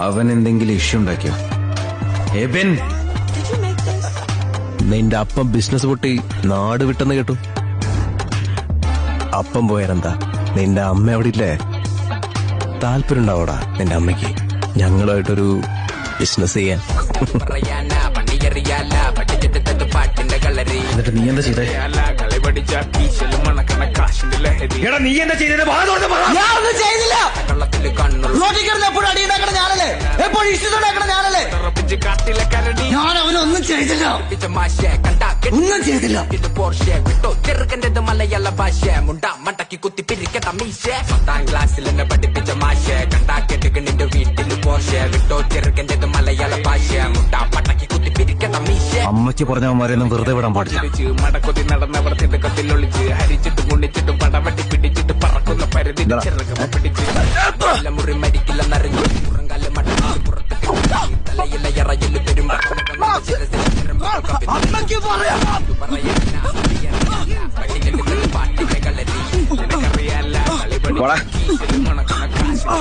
അവൻ എന്തെങ്കിലും ഇഷ്യൂ ഉണ്ടാക്കിയോ? എബിൻ, നിന്റെ അപ്പം ബിസിനസ് പൊട്ടി നാട് വിട്ടെന്ന് കേട്ടു. അപ്പം പോയാലെന്താ, നിന്റെ അമ്മ അവിടെ ഇല്ലേ? താല്പര്യം ഉണ്ടാവോടാ നിന്റെ അമ്മയ്ക്ക് ഞങ്ങളുമായിട്ടൊരു ബിസിനസ് ചെയ്യാൻ? എന്നിട്ട് നീ എന്താ ചെയ്തേ? എടാ നീ എന്താ ചെയ്തത്? ഞാനൊന്നും ചെയ്തില്ല. റോട്ടിൽ കിടന്ന് എപ്പോഴും അടിയുണ്ടാക്കണ ഞാനല്ലേ, എപ്പോഴും ഇഷ്യൂസ് ഉണ്ടാക്കണ ഞാനല്ലേ. ഞാൻ അവനൊന്നും ചെയ്തില്ല, ഒന്നും ചെയ്തില്ല. ചെറുക്കൻ്റെ മലയാള ഭാഷ മുണ്ട മണ്ടക്കി കുത്തി പിരിക്കട്ട മീശ. 10ാം ക്ലാസ്സിൽ എന്നെ പഠിപ്പിച്ച മാഷ കണ്ടാക്കിട്ട് നിന്റെ വീട്ടിൽ പോർഷ വിട്ടോ. ചെറുക്കൻ്റെ മലയാള ഭാഷ മുണ്ട മണ്ടക്കി കുത്തി പിരിക്കട്ട മീശ. അമ്മയ്ക്ക് പറഞ്ഞവന്മാരെയൊന്നും വെറുതെ വിടാൻ പാടില്ല. മടക്കൊതി നടന്നവർ തിടുക്കത്തിൽ ഒളിച്ച് ഹരിച്ചിട്ട് കുണിച്ചിട്ട് പടവട്ടി പിടിച്ചിട്ട് പറക്കുന്ന പരിധി ചെറുക്കമ പിടിച്ച് മുറി മരിക്കില്ലെന്നറിഞ്ഞു പുറങ്കാലം മടക്കി പുറത്ത് തലയില ഇറയില് പെരും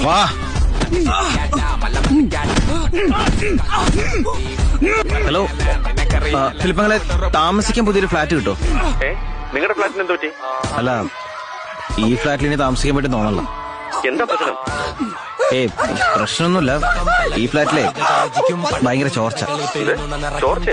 വാ. ഹലോ ഫിലിപ്പങ്ങളെ, താമസിക്കാൻ പുതിയൊരു ഫ്ലാറ്റ് കിട്ടോ? നിങ്ങളുടെ ഫ്ലാറ്റിന് എന്തോ പറ്റി? അല്ല, ഈ ഫ്ലാറ്റിൽ ഇനി താമസിക്കാൻ പറ്റി തോന്നല്ലോ. എന്താ പ്രശ്നം? പ്രശ്നമൊന്നുമില്ല. ഈ ഫ്ലാറ്റിലെ ഭയങ്കര ചോർച്ച. ചോർച്ച?